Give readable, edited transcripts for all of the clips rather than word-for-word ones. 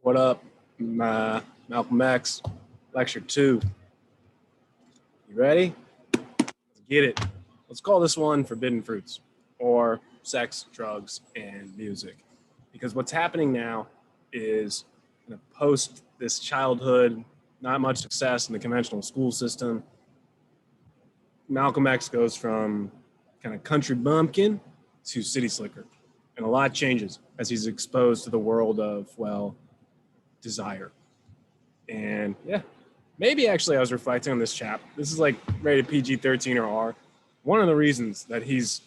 What up, Malcolm X, lecture 2. You ready? Let's get it. Let's call this one Forbidden Fruits, or Sex, Drugs, and Music. Because what's happening now is, post this childhood, not much success in the conventional school system, Malcolm X goes from kind of country bumpkin to city slicker. And a lot changes as he's exposed to the world of, well, desire. And yeah, maybe actually I was reflecting on this chap. This is like rated PG-13 or R. One of the reasons that he's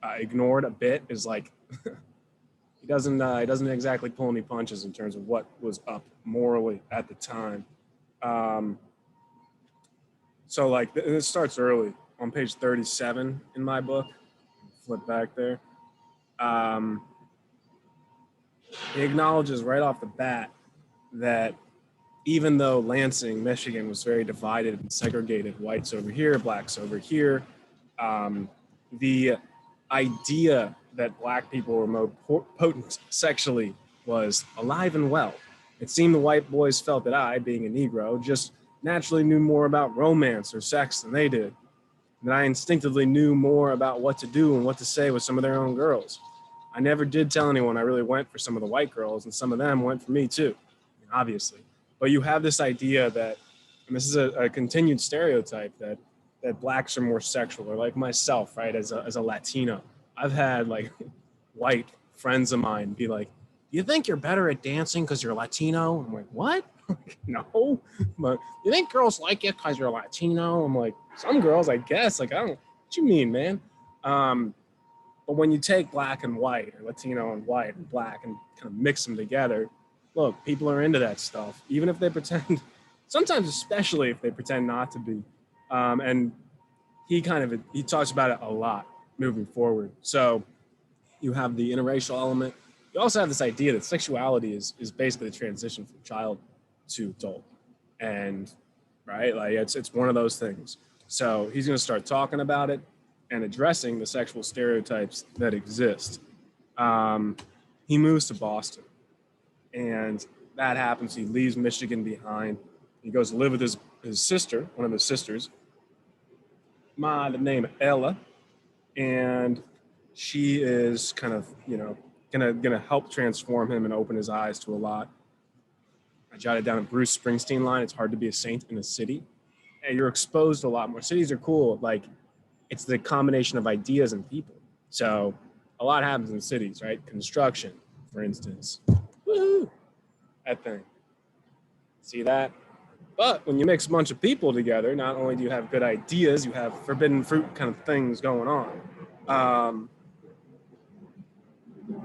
ignored a bit is like he doesn't exactly pull any punches in terms of what was up morally at the time. So like this starts early on page 37 in my book. Flip back there. He acknowledges right off the bat that even though Lansing, Michigan was very divided and segregated, whites over here, blacks over here, the idea that black people were more potent sexually was alive and well. It seemed the white boys felt that I, being a Negro, just naturally knew more about romance or sex than they did. And that I instinctively knew more about what to do and what to say with some of their own girls. I never did tell anyone I really went for some of the white girls, and some of them went for me too, obviously. But you have this idea that, and this is a continued stereotype, that blacks are more sexual, or like myself, right, as a Latino. I've had like white friends of mine be like, "Do you think you're better at dancing because you're Latino?" I'm like, "What?" No. But you think girls like it because you're Latino? I'm like, some girls, I guess. Like, I don't, what you mean, man? But when you take black and white, or Latino and white and black, and kind of mix them together, look, people are into that stuff, even if they pretend, sometimes especially if they pretend not to be. And he talks about it a lot moving forward. So you have the interracial element. You also have this idea that sexuality is basically the transition from child to adult. And right, like it's one of those things. So he's going to start talking about it and addressing the sexual stereotypes that exist. He moves to Boston, and that happens. He leaves Michigan behind. He goes to live with his sister, one of his sisters, the name Ella, and she is kind of, gonna help transform him and open his eyes to a lot. I jotted down a Bruce Springsteen line: "It's hard to be a saint in a city." And you're exposed to a lot more. Cities are cool. Like, it's the combination of ideas and people. So a lot happens in cities, right? Construction, for instance. Woohoo! That thing. See that? But when you mix a bunch of people together, not only do you have good ideas, you have forbidden fruit kind of things going on.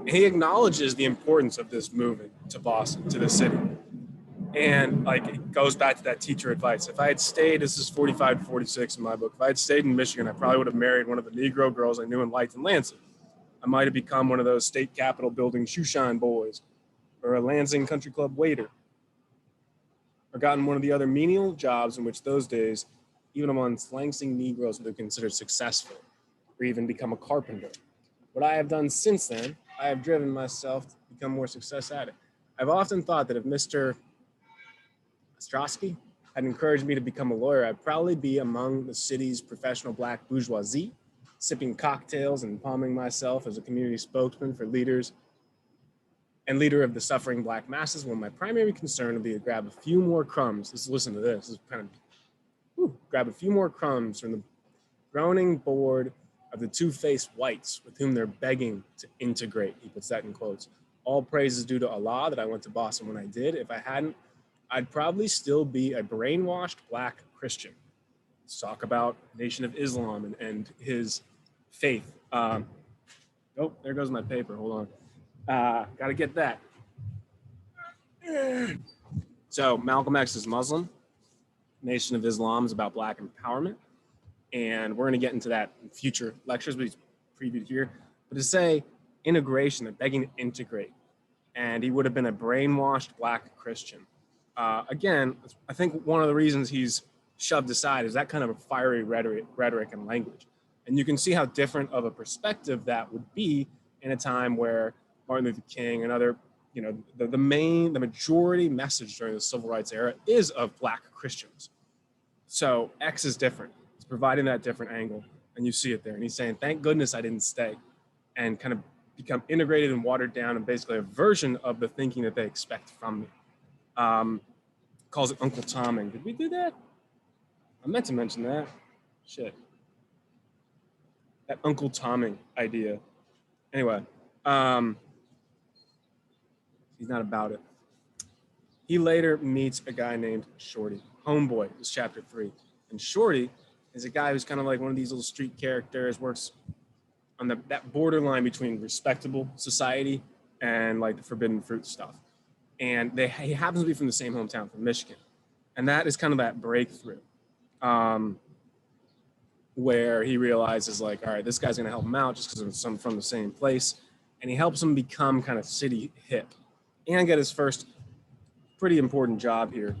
He acknowledges the importance of this movement to Boston, to the city. And like, it goes back to that teacher advice. If I had stayed, this is 45 to 46 in my book, if I had stayed in Michigan, I probably would have married one of the Negro girls I knew and liked in Lansing. I might have become one of those state capitol building shoeshine boys, or a Lansing country club waiter, or gotten one of the other menial jobs in which those days, even amongst Lansing Negroes, would have considered successful, or even become a carpenter. What I have done since then, I have driven myself to become more success at it. I've often thought that if Mr. Ostrowski had encouraged me to become a lawyer, I'd probably be among the city's professional black bourgeoisie, sipping cocktails and palming myself as a community spokesman for leaders and leader of the suffering black masses, when my primary concern would be to grab a few more crumbs. Listen to this. This is kind of, grab a few more crumbs from the groaning board of the two-faced whites with whom they're begging to integrate. He puts that in quotes. All praise is due to Allah that I went to Boston when I did. If I hadn't, I'd probably still be a brainwashed black Christian. Let's talk about Nation of Islam and his faith. Oh, there goes my paper. Hold on. Gotta get that. So Malcolm X is Muslim. Nation of Islam is about black empowerment. And we're gonna get into that in future lectures, but he's previewed here. But to say integration, they're begging to integrate. And he would have been a brainwashed black Christian. Again, I think one of the reasons he's shoved aside is that kind of a fiery rhetoric and language. And you can see how different of a perspective that would be in a time where Martin Luther King and other the majority message during the civil rights era is of Black Christians. So X is different. It's providing that different angle, and you see it there. And he's saying, "Thank goodness I didn't stay," and kind of become integrated and watered down, and basically a version of the thinking that they expect from me. Calls it Uncle Tomming. Did we do that? I meant to mention that. Shit. That Uncle Tomming idea. Anyway, he's not about it. He later meets a guy named Shorty. Homeboy is chapter 3. And Shorty is a guy who's kind of like one of these little street characters, works on that borderline between respectable society and like the forbidden fruit stuff. And he happens to be from the same hometown, from Michigan. And that is kind of that breakthrough where he realizes like, all right, this guy's gonna help him out just because I'm from the same place. And he helps him become kind of city hip and get his first pretty important job here,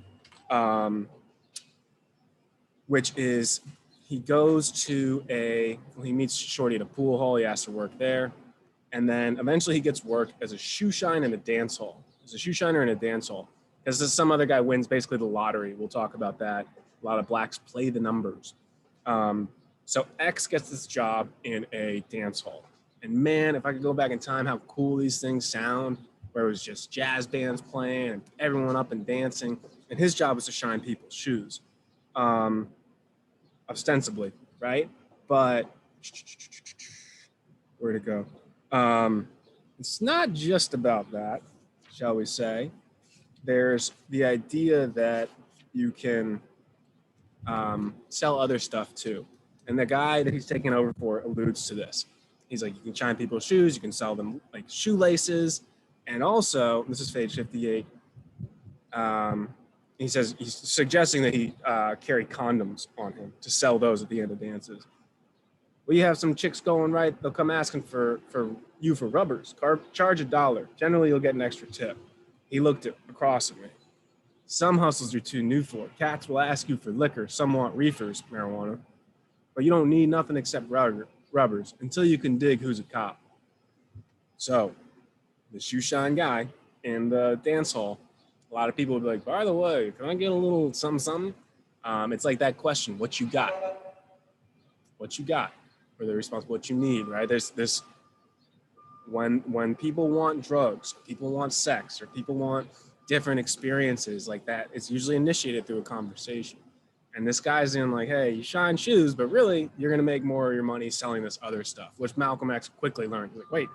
which is he goes to he meets Shorty at a pool hall. He has to work there. And then eventually he gets work as a shoe shine in a dance hall. As a shoe shiner in a dance hall. Because some other guy wins basically the lottery. We'll talk about that. A lot of Blacks play the numbers. So X gets this job in a dance hall. And man, if I could go back in time, how cool these things sound, where it was just jazz bands playing and everyone up and dancing. And his job was to shine people's shoes, ostensibly, right? But where'd it go? It's not just about that, shall we say. There's the idea that you can sell other stuff too. And the guy that he's taking over for alludes to this. He's like, you can shine people's shoes, you can sell them like shoelaces. And also, this is page 58, he says, he's suggesting that he carry condoms on him to sell those at the end of dances. Well, you have some chicks going right, they'll come asking for rubbers, charge $1. Generally, you'll get an extra tip. He looked across at me. Some hustles you're too new for. Cats will ask you for liquor. Some want reefers, marijuana. But you don't need nothing except rubbers until you can dig who's a cop. So, the shoe shine guy in the dance hall, a lot of people will be like, by the way, can I get a little something? It's like that question, what you got? What you got? Or the response, what you need, right? There's this, when people want drugs, people want sex, or people want different experiences like that, it's usually initiated through a conversation. And this guy's in like, hey, you shine shoes, but really you're gonna make more of your money selling this other stuff, which Malcolm X quickly learned. He's like, wait,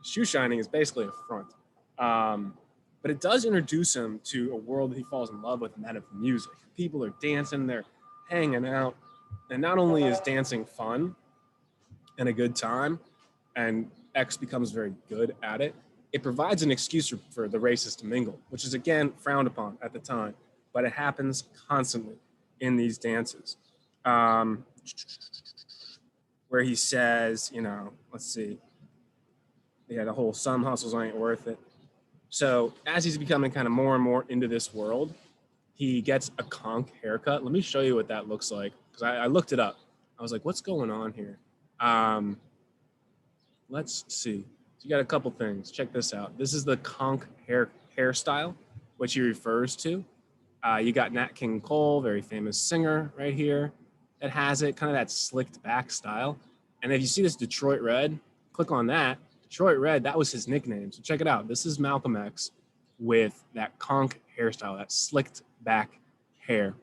shoe shining is basically a front. But it does introduce him to a world that he falls in love with, and that of music. People are dancing, they're hanging out. And not only is dancing fun and a good time, and X becomes very good at it, it provides an excuse for the races to mingle, which is again frowned upon at the time, but it happens constantly in these dances. Where he says, let's see, yeah, the whole some hustles ain't worth it. So as he's becoming kind of more and more into this world, he gets a conch haircut. Let me show you what that looks like, because I looked it up. I was like, what's going on here? Let's see. So you got a couple things. Check this out. This is the conch hairstyle, which he refers to. You got Nat King Cole, very famous singer right here, that has it, kind of that slicked back style. And if you see this Detroit Red, click on that. Detroit Red, that was his nickname. So check it out. This is Malcolm X with that conch hairstyle, that slicked back hair.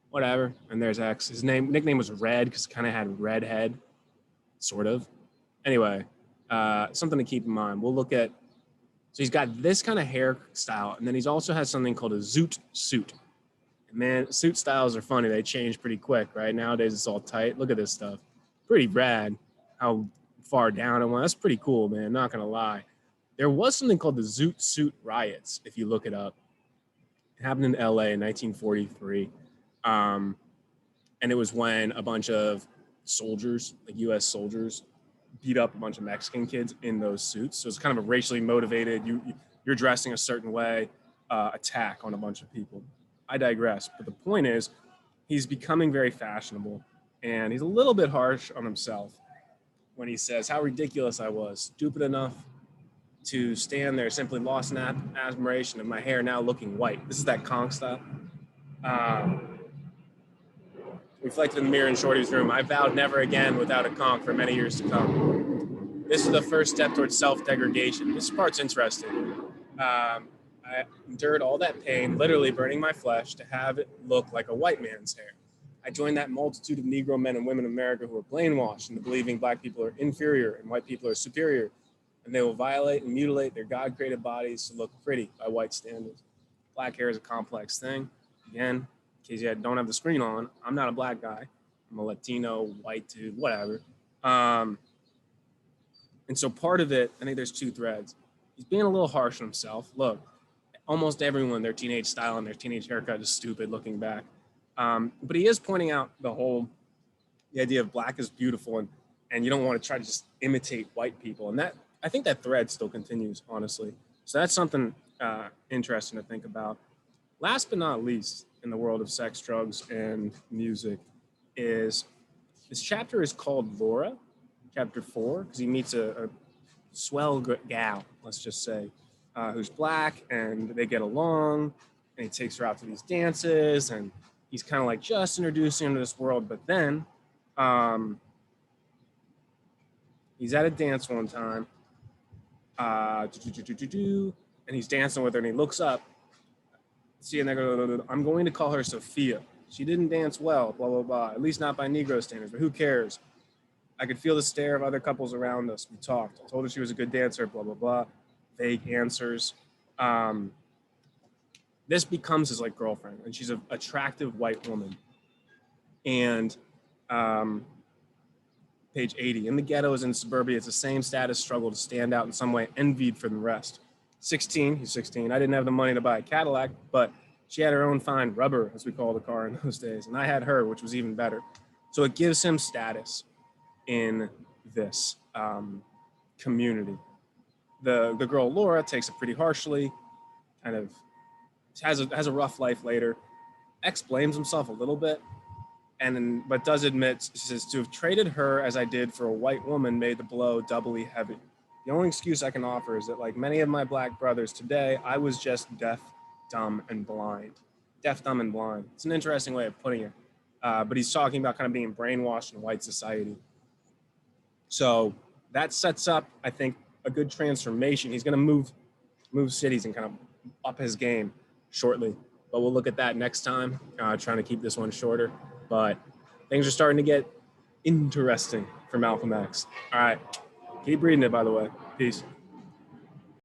Whatever. And there's X. His nickname was Red because it kind of had red head, sort of. Anyway, something to keep in mind. We'll look at, so he's got this kind of hairstyle, and then he's also has something called a Zoot suit. And man, suit styles are funny. They change pretty quick, right? Nowadays it's all tight. Look at this stuff. Pretty rad how far down it went. That's pretty cool, man. Not gonna lie. There was something called the Zoot suit riots, if you look it up. It happened in LA in 1943. And it was when a bunch of soldiers, like US soldiers, beat up a bunch of Mexican kids in those suits. So it's kind of a racially motivated, you're dressing a certain way, attack on a bunch of people. I digress, but the point is he's becoming very fashionable, and he's a little bit harsh on himself when he says how ridiculous I was, stupid enough to stand there simply lost in admiration of my hair now looking white. This is that Conch style. Reflected in the mirror in Shorty's room, I vowed never again without a conch for many years to come. This is the first step towards self-degradation. This part's interesting. I endured all that pain, literally burning my flesh, to have it look like a white man's hair. I joined that multitude of Negro men and women in America who are brainwashed into believing black people are inferior and white people are superior, and they will violate and mutilate their God-created bodies to look pretty by white standards. Black hair is a complex thing. Again, in case you don't have the screen on, I'm not a black guy. I'm a Latino, white dude, whatever. And so part of it, I think there's two threads. He's being a little harsh on himself. Look, almost everyone, their teenage style and their teenage haircut is stupid looking back. But he is pointing out the idea of black is beautiful, and you don't want to try to just imitate white people. And that, I think that thread still continues, honestly. So that's something interesting to think about. Last but not least, in the world of sex, drugs, and music, is this chapter is called Laura, chapter 4, because he meets a swell gal, let's just say, who's black, and they get along, and he takes her out to these dances, and he's kind of like just introducing her to this world. But then he's at a dance one time, and he's dancing with her, and he looks up, see, and they go, I'm going to call her Sophia. She didn't dance well, blah, blah, blah, at least not by Negro standards, but who cares? I could feel the stare of other couples around us. We talked. I told her she was a good dancer, blah, blah, blah. Vague answers. This becomes his like girlfriend, and she's an attractive white woman. And page 80, in the ghettos and suburbia, it's the same status struggle to stand out in some way, envied for the rest. 16, he's 16. I didn't have the money to buy a Cadillac, but she had her own fine rubber, as we called the car in those days. And I had her, which was even better. So it gives him status in this community. The girl Laura takes it pretty harshly, kind of has a rough life later. X blames himself a little bit, but does admit, she says, to have traded her as I did for a white woman made the blow doubly heavy. The only excuse I can offer is that, like many of my black brothers today, I was just deaf, dumb, and blind. Deaf, dumb, and blind. It's an interesting way of putting it. But he's talking about kind of being brainwashed in white society. So that sets up, I think, a good transformation. He's going to move cities and kind of up his game shortly. But we'll look at that next time, trying to keep this one shorter. But things are starting to get interesting for Malcolm X. All right. Keep reading it, by the way. Peace.